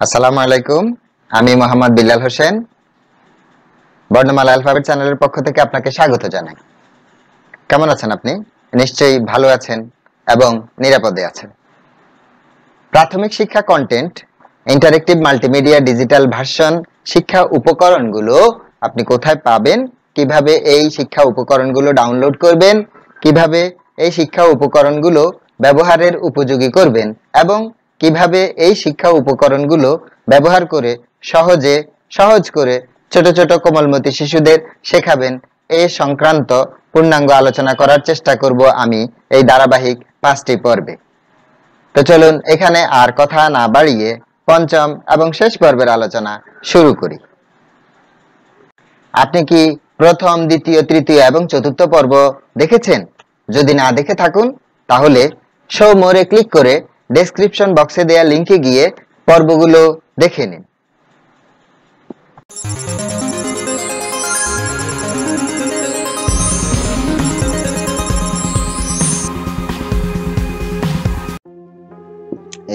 আসসালামু আলাইকুম, আমি মোহাম্মদ বিল্লাল হোসেন। বর্ণমালা অ্যালফাবেট চ্যানেলের পক্ষ থেকে আপনাকে স্বাগত জানাই। কেমন আছেন আপনি? নিশ্চয়ই ভালো আছেন এবং নিরাপদে আছেন। প্রাথমিক শিক্ষা content, interactive multimedia digital version শিক্ষা উপকরণগুলো আপনি কোথায় পাবেন, কিভাবে এই শিক্ষা উপকরণগুলো ডাউনলোড করবেন, কিভাবে এই শিক্ষা উপকরণগুলো ব্যবহারের উপযোগী করবেন এবং কিভাবে এই শিক্ষা উপকরণগুলো ব্যবহার করে সহজ করে ছোট ছোট কোমলমতি শিশুদের শেখাবেন, এই সংক্রান্ত পূর্ণাঙ্গ আলোচনা করার চেষ্টা করব আমি এই ধারাবাহিক 5টি পর্বে। তো চলুন এখানে আর কথা না বাড়িয়ে পঞ্চম এবং শেষ পর্বের আলোচনা শুরু করি। আপনি কি প্রথম, দ্বিতীয়, তৃতীয় এবং চতুর্থ পর্ব দেখেছেন? যদি না দেখে থাকুন তাহলে শো মোরে ক্লিক করে ডেসক্রিপশন বক্সে দেয়া লিংকে গিয়ে পর্বগুলো দেখে নিন।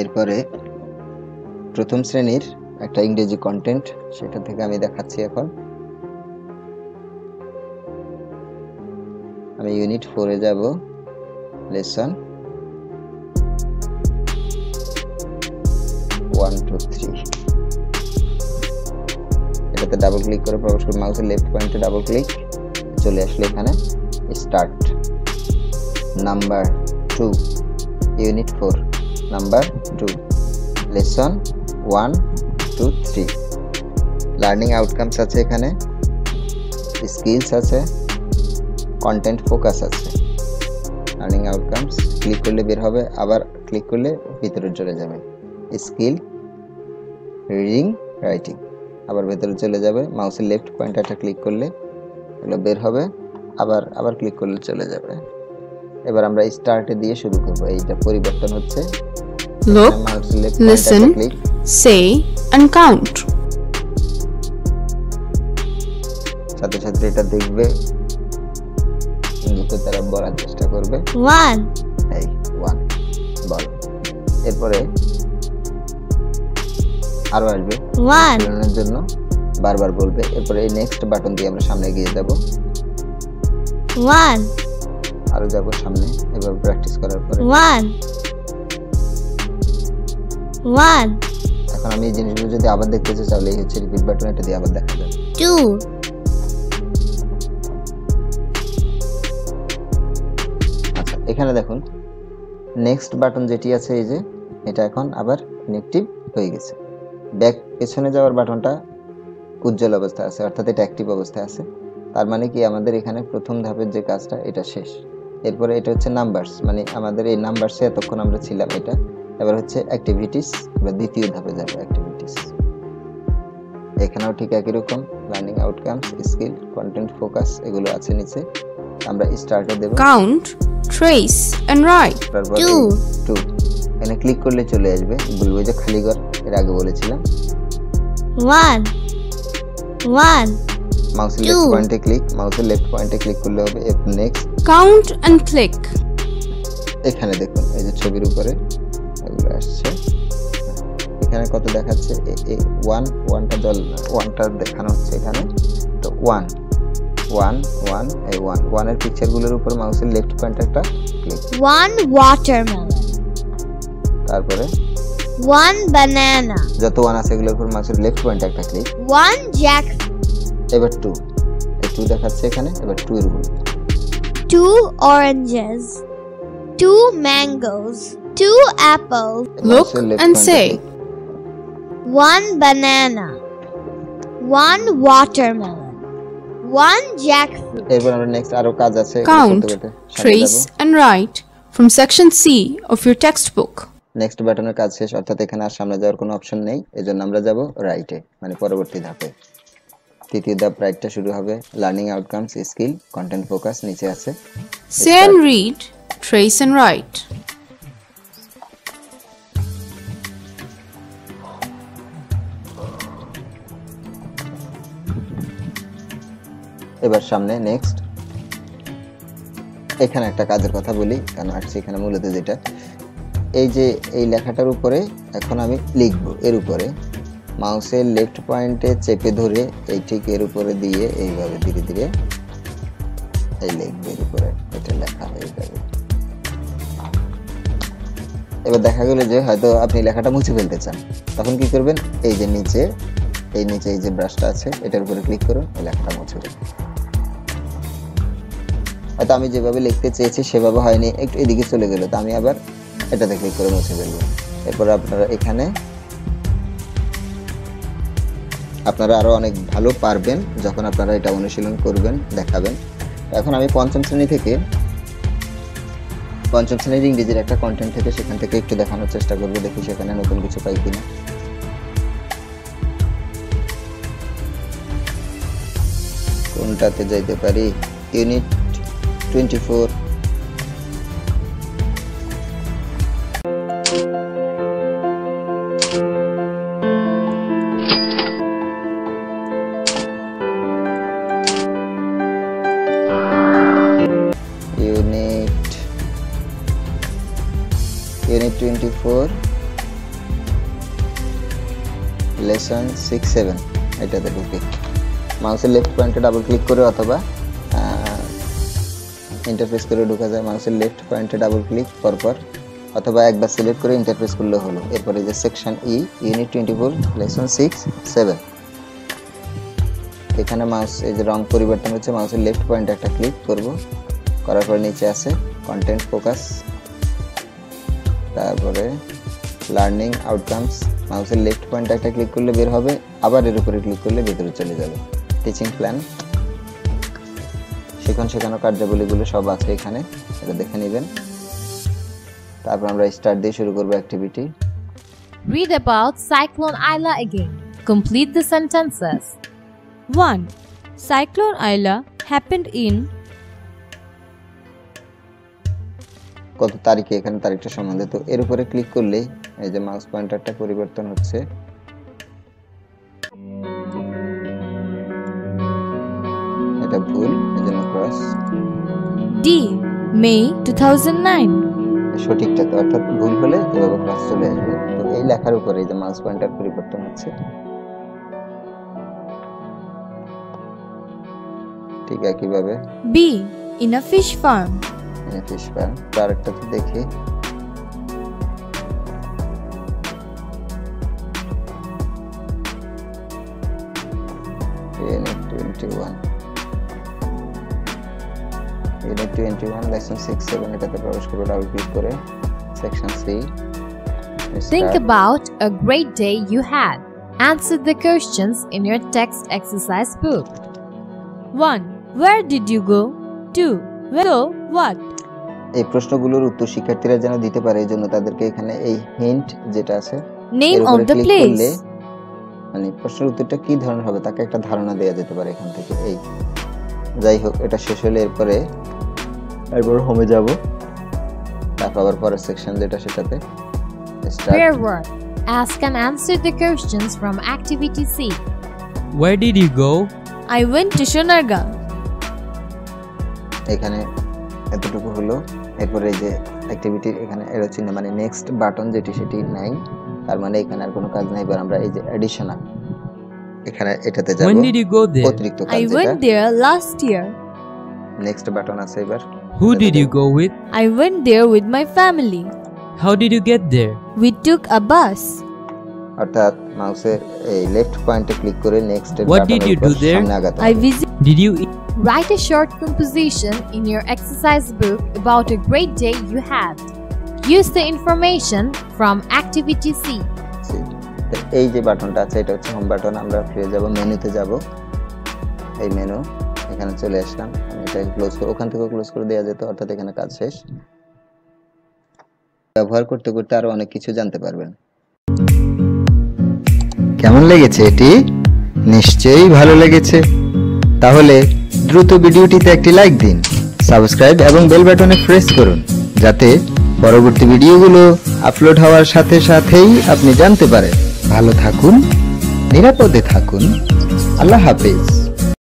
এরপরে প্রথম শ্রেণীর একটা ইংরেজি কন্টেন্ট, সেটা থেকে আমি দেখাচ্ছি। এখন আমি ইউনিট 4 এ যাব, লেসন 1 2 3। এটাতে ডাবল ক্লিক করে প্রবেশ করে মাউসের লেফট পয়েন্টে ডাবল ক্লিক, চলে আসলে এখানে start number 2, unit 4 number 2, lesson 1 2 3। Learning outcomes আছে, এখানে স্কিলস আছে, কন্টেন্ট ফোকাস আছে। লার্নিং আউটকামস ক্লিক করলে বের হবে, আবার ক্লিক করলে ভিতরে চলে যাবে। স্কিল রিডিং রাইটিং, আবার ভেতরে চলে যাবে। মাউসের লেফট পয়েন্টারটা ক্লিক করলে এগুলো বের হবে, আবার ক্লিক করলে চলে যাবে। এবার আমরা স্টার্টে দিয়ে শুরু করব। এইটা পরিবর্তন হচ্ছে। Look, listen, say and count. ছাত্রছাত্রী এটা দেখবে, ইঙ্গিত দ্বারা বলার চেষ্টা করবে। 1 এই 1 বল। এরপরে আরো আসবে 1 বলার জন্য, বারবার বলবে। এরপরে এই নেক্সট বাটন দিয়ে আমরা সামনে এগিয়ে যাব। 1 আরো যাব সামনে। এবার প্র্যাকটিস করার পরে 1 1 এখন আমি এই জিনিসগুলো যদি আবার দেখতে চাই তাহলে এই হচ্ছে রিপিট বাটন, এটা দিয়ে আবার দেখা যাবে। 2 আচ্ছা, এখানে দেখুন নেক্সট বাটন যেটি আছে, এই যে এটা এখন আবার ইনঅ্যাক্টিভ হয়ে গেছে। ব্যাক পেছনে যাওয়ার বাটনটা উজ্জ্বল অবস্থায় আছে, অর্থাৎ এটা অ্যাক্টিভ অবস্থায় আছে। তার মানে কি আমাদের এখানে প্রথম ধাপের যে কাজটা এটা শেষ। এরপরে এটা হচ্ছে নাম্বারস, মানে আমাদের এই নাম্বারসে এতক্ষণ আমরা ছিলাম এটা। এবার হচ্ছে অ্যাক্টিভিটিস, আমরা দ্বিতীয় ধাপে যাব, অ্যাক্টিভিটিস। এখানেও ঠিক একই রকম learning outcomes, skill, content focus এগুলো আছে নিচে। আমরা স্টার্টে দেব Count, trace and write. তারপর 2 2 এখানে ক্লিক করলে চলে আসবে, বলবো যে খালি ঘর, এর আগে বলেছিলাম। 1 1 মাউসের লেফট পয়েন্টে ক্লিক, মাউসের লেফট পয়েন্টে ক্লিক করলে হবে নেক্সট। Count and click. এখানে দেখুন এই যে ছবির উপরে এগুলো আসছে, এখানে কত দেখাচ্ছে? 1টা জল 1টা দেখানো হচ্ছে এখানে। তো 1 1 1 এই 1 এর পিকচারগুলোর উপর মাউসের লেফট পয়েন্টারটা ক্লিক। 1 watermelon, তারপরে 1 banana, যত 1 আছে এগুলোর উপর মাউসের লেফট পয়েন্টারটা ক্লিক। 1 jackfruit, এবার 2 এই 2 দেখাচ্ছে এখানে। এবার 2 এর উপর 2 oranges, 2 mangoes, 2 apples, Look and say. 1 banana, 1 watermelon, 1 jackfruit. এরপর আমরা নেক্সট আরো কাজ আছে, Count, trace and write from section C of your textbook. Next বাটনের কাজ শেষ, অর্থাৎ এখানে আর সামনে যাওয়ার কোনো অপশন নেই। এজন্য আমরা যাব রাইটে, মানে পরবর্তী ধাপে। তৃতীয় ধাপ রাইটটা শুরু হবে। Learning outcomes, skill, content focus নিচে আছে। Say and read, trace and write. এবার সামনে নেক্সট। এখানে একটা কাজের কথা বলি, কারণ আসছে এখানে মূলত যেটা এই যে এই লেখাটার উপরে এখন আমি লিখব, এর উপরে মাউসের লেফট পয়েন্টে চেপে ধরে এই ঠিক এর উপরে দিয়ে এইভাবে ধীরে ধীরে এই লিখবের উপরে এটা লেখা হয়ে যাবে। এবার দেখা গেল যে হয়তো আপনি লেখাটা মুছে ফেলতে চান, তখন কি করবেন, এই যে নিচে এই যে ব্রাশটা আছে এটার উপরে ক্লিক করুন, এই লেখাটা মুছে ফেলুন। হয়তো আমি যেভাবে লিখতে চেয়েছি সেভাবে হয়নি, একটু এদিকে চলে গেল, তো আমি আবার এটাতে ক্লিক করে মুছে ফেলবো। এরপর আপনারা এখানে আপনারা আরো অনেক ভালো পারবেন যখন আপনারা এটা অনুশীলন করবেন, দেখাবেন। এখন আমি পঞ্চম শ্রেণীর ইংরেজির একটা কন্টেন্ট থেকে সেখান থেকে একটু দেখানোর চেষ্টা করব, দেখি সেখানে নতুন কিছু পাই কিনা। কোনটাতে যাইতে পারি, ইউনিট 24। Unit 24 lesson 6-7 এটাতে ঢুকে মাউসের লেফট পয়েন্টে ডাবল ক্লিক করে অথবা ইন্টারফেস করে ঢোকা যায়। মাউসের লেফট পয়েন্টে ডাবল ক্লিক পরপর অথবা একবার সিলেক্ট করে ইন্টারফেস করলে হলো। এরপরে যে সেকশন ই ইউনিট 24 লেসন 6-7 এখানে মাউস এই যে রং পরিবর্তন হচ্ছে, মাউসের লেফট পয়েন্টে একটা ক্লিক করব, করার পর নিচে আছে কন্টেন্ট ফোকাস, তারপরে লার্নিং আউটকামস, মাউসের লেফট পয়েন্টে একটা ক্লিক করলে বের হবে, আবার এর উপরে ক্লিক করলে ভেতরে চলে যাবে। টিচিং প্ল্যান, শেখানো কার্যাবলীগুলো সব আছে এখানে, এটা দেখে নেবেন। তারপর আমরা স্টার্ট দিয়ে শুরু করব activity. Read about Cyclone Aila again. Complete the sentences. 1. Cyclone Aila happened in কত তারিখে, এখানে তারিখটা সম্বন্ধে, তো এর উপরে ক্লিক করলে এই যে মাউস পয়েন্টারটা পরিবর্তন হচ্ছে, এটা ভুল এজন্য ক্রস। D. May 2009 সঠিকটা তো, অর্থাৎ ভুল হলে এভাবে ক্রস চলে আসবে। তো এই লেখার উপরে এই যে মাউস পয়েন্টার পরিবর্তন হচ্ছে, ঠিক একইভাবে। B. In a fish farm fish farm, আরেকটা তো দেখি। Unit 21 lesson 6-7 এটাতে প্রবেশ করব, ডাবল ক্লিক করে section C. Think about a great day you had. Answer the questions in your text exercise book. 1. Where did you go? 2. Where go what? এই প্রশ্নগুলোর উত্তর শিক্ষার্থীরা যেন দিতে পারে, এজন্য তাদেরকে এখানে এই হিন্ট যেটা আছে Name of the place মানে প্রশ্নের উত্তরটা কি ধরনের হবে তাকে একটা ধারণা দেয়া যেতে পারে এখান থেকে। এই যাই হোক, এটা শেষ হলে এরপর হোমে যাব, তারপর আবার পরের সেকশন যেটা সেটাতে Pair work. Ask and answer the questions from activity C. Where did you go? I went to Sonargaon. এখানে এতটুকু হলো। এরপরে এই যে অ্যাক্টিভিটির এখানে এরো চিহ্ন মানে নেক্সট বাটন যেটি সেটি নাই, তার মানে এখানে আর কোনো কাজ নাই। এবার আমরা এই যে অ্যাডিশনাল এখানে এটাতে যাব। When did you go there? অতিরিক্ত কাজ I went there last year. Next button আছে এবার। Who did you go with? I went there with my family. How did you get there? We took a bus. অর্থাৎ মাউসের এই left পয়েন্টে click করে next এর What did you do there? সামনে আগাতে I হবে। visited. Did you eat? Write a short composition in your exercise book about a great day you had. Use the information from activity C. তো এই যে বাটনটা আছে এটা হচ্ছে হোম বাটন, আমরা ফিরে যাব মেনুতে যাব। এই মেনু এখানে চলে আসলাম, আমি এটা ক্লোজ করে ওখান থেকে ক্লোজ করে দেয়া যেত, অর্থাৎ এখানে কাজ শেষ। ব্যবহার করতে করতে আরো অনেক কিছু জানতে পারবেন। কেমন লেগেছে এটি? নিশ্চয়ই ভালো লেগেছে। তাহলে দ্রুত ভিডিওটিতে একটি লাইক দিন, সাবস্ক্রাইব এবং বেল বাটনে প্রেস করুন, যাতে পরবর্তী ভিডিওগুলো আপলোড হওয়ার সাথে সাথেই আপনি জানতে পারেন। ভালো থাকুন, নিরাপদে থাকুন। আল্লাহ হাফেজ।